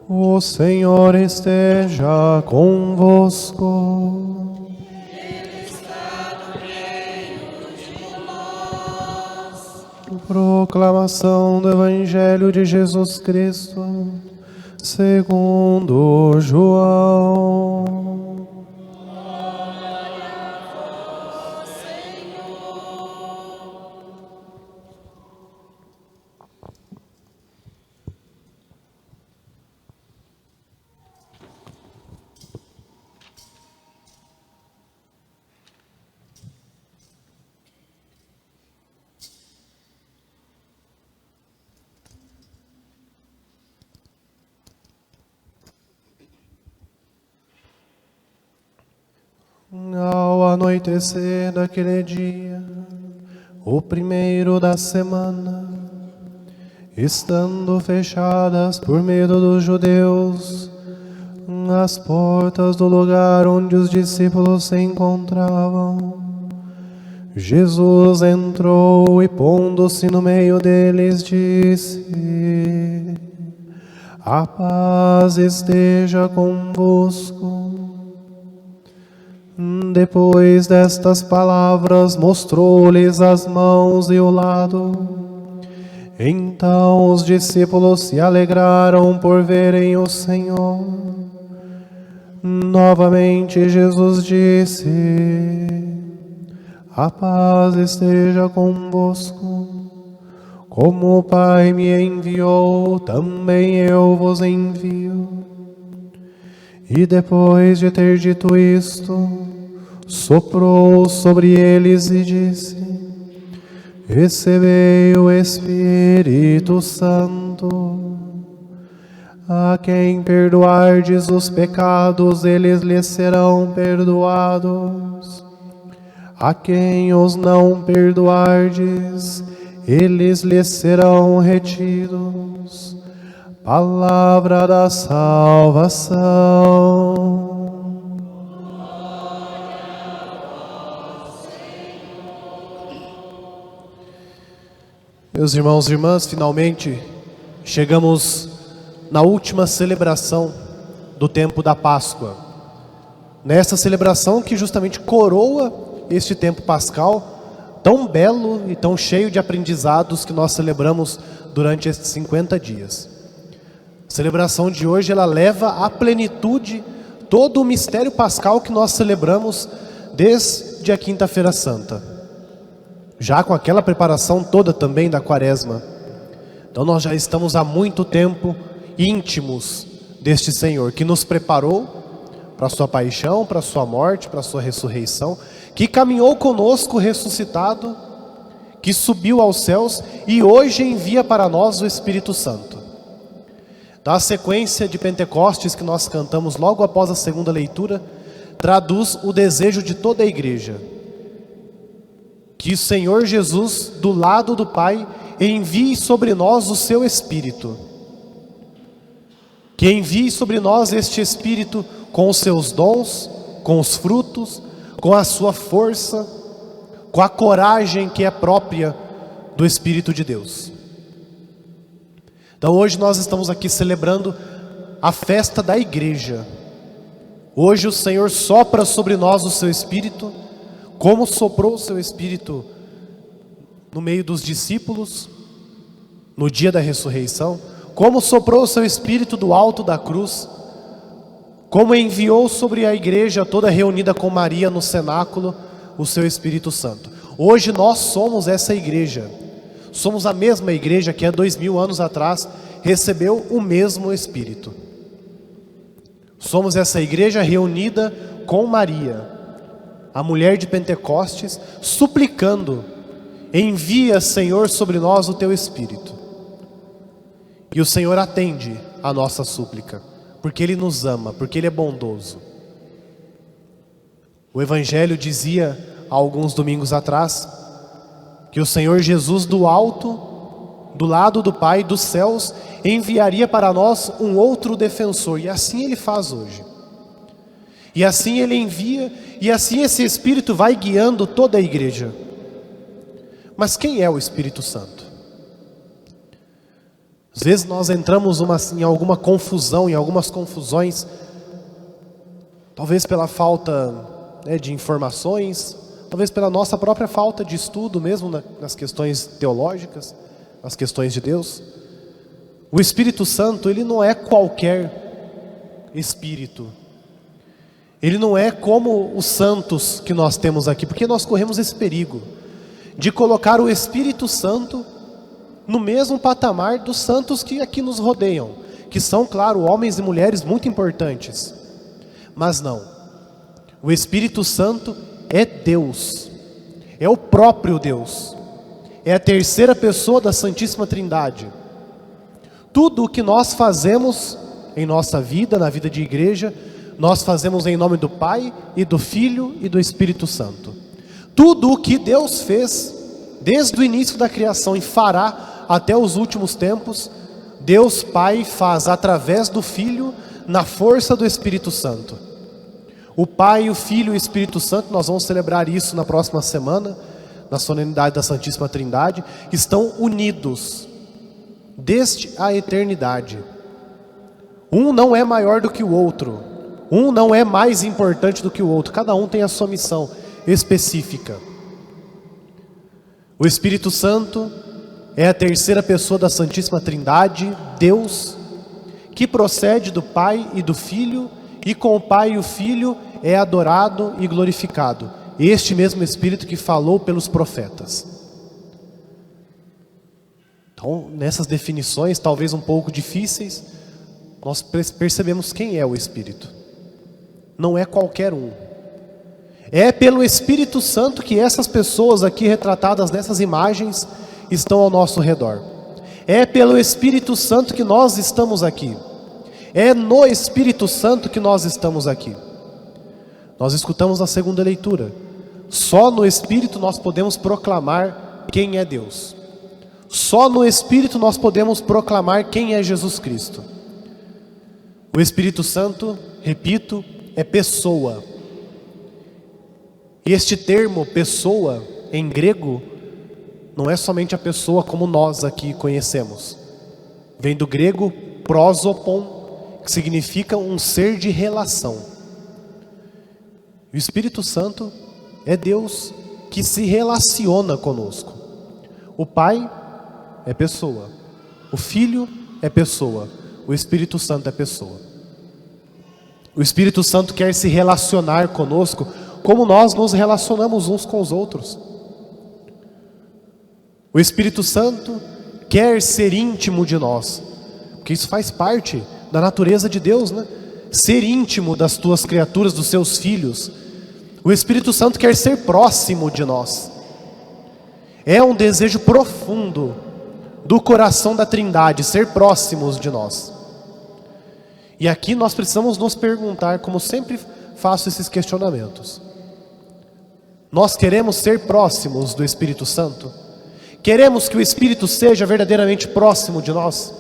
O Senhor esteja convosco. Ele está no meio de nós. Proclamação do Evangelho de Jesus Cristo, segundo João. Ao anoitecer daquele dia, o primeiro da semana, estando fechadas por medo dos judeus as portas do lugar onde os discípulos se encontravam, Jesus entrou e, pondo-se no meio deles, disse: a paz esteja convosco. Depois destas palavras, mostrou-lhes as mãos e o lado. Então os discípulos se alegraram por verem o Senhor. Novamente Jesus disse: a paz esteja convosco. Como o Pai me enviou, também eu vos envio. E depois de ter dito isto, soprou sobre eles e disse: recebei o Espírito Santo. A quem perdoardes os pecados, eles lhes serão perdoados. A quem os não perdoardes, eles lhes serão retidos. Palavra da salvação. Meus irmãos e irmãs, finalmente chegamos na última celebração do tempo da Páscoa. Nessa celebração que justamente coroa este tempo pascal, tão belo e tão cheio de aprendizados que nós celebramos durante estes 50 dias. A celebração de hoje, ela leva à plenitude todo o mistério pascal que nós celebramos desde a Quinta-feira Santa. Já com aquela preparação toda também da Quaresma. Então nós já estamos há muito tempo íntimos deste Senhor, que nos preparou para a sua paixão, para a sua morte, para a sua ressurreição, que caminhou conosco ressuscitado, que subiu aos céus e hoje envia para nós o Espírito Santo. Da sequência de Pentecostes que nós cantamos logo após a segunda leitura, traduz o desejo de toda a igreja. Que o Senhor Jesus, do lado do Pai, envie sobre nós o seu Espírito. Que envie sobre nós este Espírito com os seus dons, com os frutos, com a sua força, com a coragem que é própria do Espírito de Deus. Então hoje nós estamos aqui celebrando a festa da igreja. Hoje o Senhor sopra sobre nós o seu Espírito, como soprou o seu Espírito no meio dos discípulos, no dia da ressurreição, como soprou o seu Espírito do alto da cruz, como enviou sobre a igreja toda reunida com Maria no cenáculo o seu Espírito Santo. Hoje nós somos essa igreja. Somos a mesma igreja que há 2000 anos atrás recebeu o mesmo Espírito. Somos essa igreja reunida com Maria, a mulher de Pentecostes, suplicando: envia, Senhor, sobre nós o teu Espírito. E o Senhor atende a nossa súplica, porque Ele nos ama, porque Ele é bondoso. O Evangelho dizia há alguns domingos atrás que o Senhor Jesus do alto, do lado do Pai, dos céus, enviaria para nós um outro defensor. E assim Ele faz hoje. E assim Ele envia, e assim esse Espírito vai guiando toda a igreja. Mas quem é o Espírito Santo? Às vezes nós entramos em alguma confusão, em algumas confusões, talvez pela falta, né, de informações, talvez pela nossa própria falta de estudo mesmo nas questões teológicas, nas questões de Deus. O Espírito Santo, ele não é qualquer Espírito. Ele não é como os santos que nós temos aqui, porque nós corremos esse perigo de colocar o Espírito Santo no mesmo patamar dos santos que aqui nos rodeiam, que são, claro, homens e mulheres muito importantes. Mas não. O Espírito Santo é Deus. É o próprio Deus. É a terceira pessoa da Santíssima Trindade. Tudo o que nós fazemos em nossa vida, na vida de igreja, nós fazemos em nome do Pai e do Filho e do Espírito Santo. Tudo o que Deus fez desde o início da criação e fará até os últimos tempos, Deus Pai faz através do Filho, na força do Espírito Santo. O Pai, o Filho e o Espírito Santo, nós vamos celebrar isso na próxima semana, na solenidade da Santíssima Trindade, estão unidos desde a eternidade. Um não é maior do que o outro, um não é mais importante do que o outro, cada um tem a sua missão específica. O Espírito Santo é a terceira pessoa da Santíssima Trindade, Deus, que procede do Pai e do Filho, e com o Pai e o Filho é adorado e glorificado. Este mesmo Espírito que falou pelos profetas. Então, nessas definições, talvez um pouco difíceis, nós percebemos quem é o Espírito. Não é qualquer um. É pelo Espírito Santo que essas pessoas aqui retratadas nessas imagens estão ao nosso redor. É pelo Espírito Santo que nós estamos aqui. É no Espírito Santo que nós estamos aqui. Nós escutamos na segunda leitura. Só no Espírito nós podemos proclamar quem é Deus. Só no Espírito nós podemos proclamar quem é Jesus Cristo. O Espírito Santo, repito, é pessoa. E este termo pessoa, em grego, não é somente a pessoa como nós aqui conhecemos. Vem do grego prosopon, que significa um ser de relação. O Espírito Santo é Deus que se relaciona conosco. O Pai é pessoa, o Filho é pessoa, o Espírito Santo é pessoa. O Espírito Santo quer se relacionar conosco como nós nos relacionamos uns com os outros. O Espírito Santo quer ser íntimo de nós, porque isso faz parte da natureza de Deus, né? Ser íntimo das tuas criaturas, dos seus filhos. O Espírito Santo quer ser próximo de nós. É um desejo profundo do coração da Trindade, ser próximos de nós. E aqui nós precisamos nos perguntar, como sempre faço esses questionamentos. Nós queremos ser próximos do Espírito Santo? Queremos que o Espírito seja verdadeiramente próximo de nós?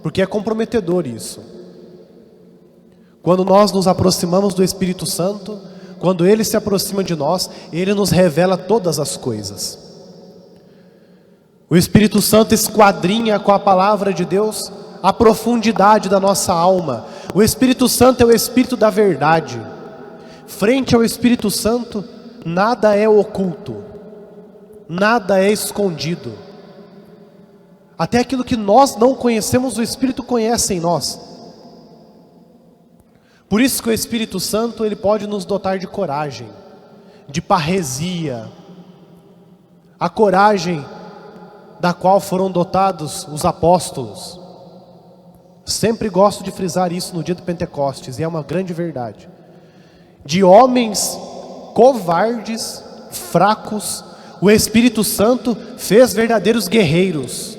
Porque é comprometedor isso. Quando nós nos aproximamos do Espírito Santo, quando Ele se aproxima de nós, Ele nos revela todas as coisas. O Espírito Santo esquadrinha com a palavra de Deus a profundidade da nossa alma. O Espírito Santo é o Espírito da verdade. Frente ao Espírito Santo, nada é oculto, nada é escondido. Até aquilo que nós não conhecemos, o Espírito conhece em nós. Por isso que o Espírito Santo, ele pode nos dotar de coragem, de parresia, a coragem da qual foram dotados os apóstolos. Sempre gosto de frisar isso no dia do Pentecostes, e é uma grande verdade. De homens covardes, fracos, o Espírito Santo fez verdadeiros guerreiros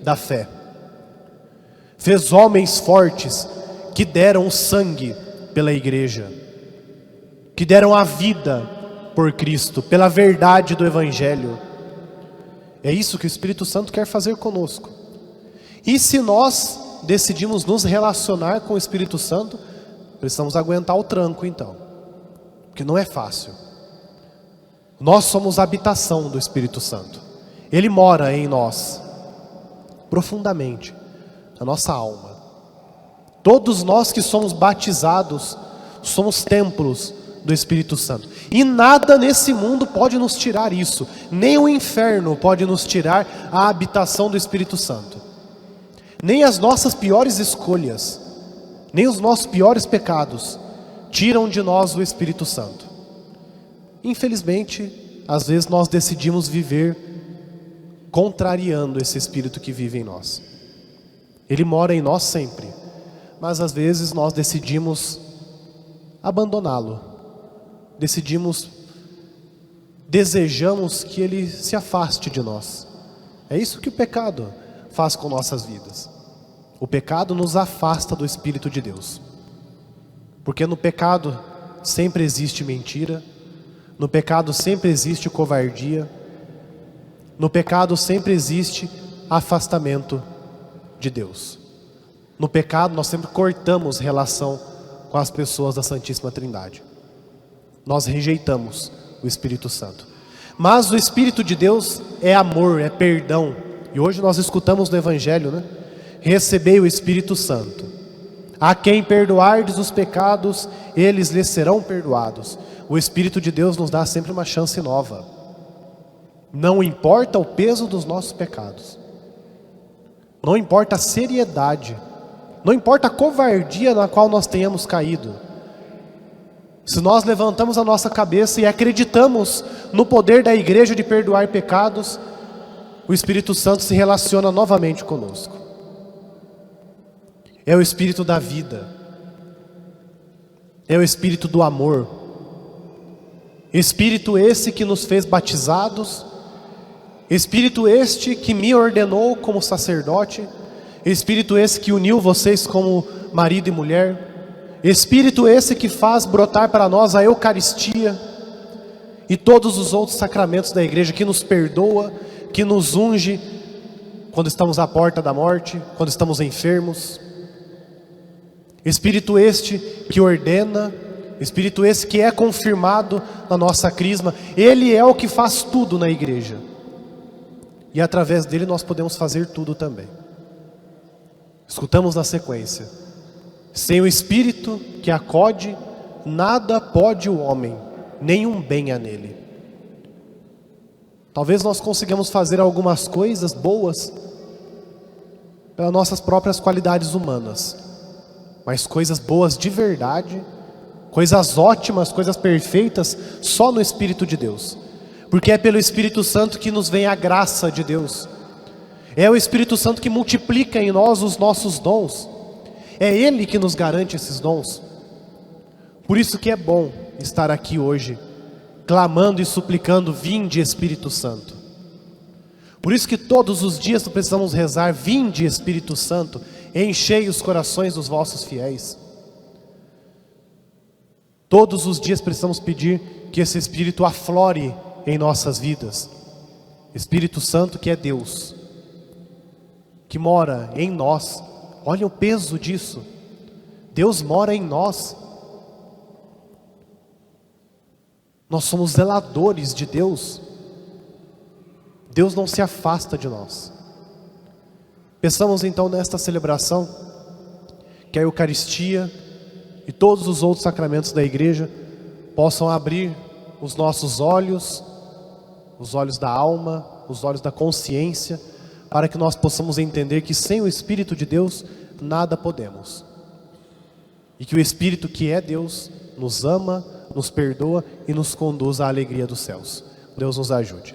da fé. Fez homens fortes que deram sangue pela igreja, que deram a vida por Cristo, pela verdade do Evangelho. É isso que o Espírito Santo quer fazer conosco. E se nós decidimos nos relacionar com o Espírito Santo, precisamos aguentar o tranco então, porque não é fácil. Nós somos a habitação do Espírito Santo. Ele mora em nós, profundamente. a nossa alma. Todos nós que somos batizados, somos templos do Espírito Santo. E nada nesse mundo pode nos tirar isso. Nem o inferno pode nos tirar a habitação do Espírito Santo. Nem as nossas piores escolhas, nem os nossos piores pecados tiram de nós o Espírito Santo. Infelizmente, às vezes nós decidimos viver contrariando esse Espírito que vive em nós. Ele mora em nós sempre, mas às vezes nós decidimos abandoná-lo. Desejamos que ele se afaste de nós. É isso que o pecado faz com nossas vidas. O pecado nos afasta do Espírito de Deus. Porque no pecado sempre existe mentira, no pecado sempre existe covardia, no pecado sempre existe afastamento de Deus. No pecado nós sempre cortamos relação com as pessoas da Santíssima Trindade. Nós rejeitamos o Espírito Santo. Mas o Espírito de Deus é amor, é perdão. E hoje nós escutamos no Evangelho, né? Recebei o Espírito Santo. A quem perdoardes os pecados, eles lhes serão perdoados. O Espírito de Deus nos dá sempre uma chance nova. Não importa o peso dos nossos pecados. Não importa a seriedade. Não importa a covardia na qual nós tenhamos caído. Se nós levantamos a nossa cabeça e acreditamos no poder da igreja de perdoar pecados, o Espírito Santo se relaciona novamente conosco. É o Espírito da vida. É o Espírito do amor. Espírito esse que nos fez batizados. Espírito este que me ordenou como sacerdote. Espírito esse que uniu vocês como marido e mulher. Espírito esse que faz brotar para nós a Eucaristia e todos os outros sacramentos da igreja, que nos perdoa, que nos unge quando estamos à porta da morte, quando estamos enfermos. Espírito este que ordena, Espírito esse que é confirmado na nossa crisma. Ele é o que faz tudo na igreja. E através dele nós podemos fazer tudo também. Escutamos na sequência: sem o Espírito que acode, nada pode o homem, nenhum bem há nele. Talvez nós consigamos fazer algumas coisas boas pelas nossas próprias qualidades humanas, mas coisas boas de verdade, coisas ótimas, coisas perfeitas, só no Espírito de Deus. Porque é pelo Espírito Santo que nos vem a graça de Deus. É o Espírito Santo que multiplica em nós os nossos dons. É Ele que nos garante esses dons. Por isso que é bom estar aqui hoje, clamando e suplicando: vinde Espírito Santo. Por isso que todos os dias precisamos rezar: vinde Espírito Santo, enchei os corações dos vossos fiéis. Todos os dias precisamos pedir que esse Espírito aflore em nossas vidas. Espírito Santo que é Deus, que mora em nós. Olha o peso disso. Deus mora em nós. Nós somos zeladores de Deus. Deus não se afasta de nós. Peçamos então nesta celebração que a Eucaristia e todos os outros sacramentos da igreja possam abrir os nossos olhos, os olhos da alma, os olhos da consciência, para que nós possamos entender que sem o Espírito de Deus nada podemos. E que o Espírito que é Deus nos ama, nos perdoa e nos conduz à alegria dos céus. Deus nos ajude.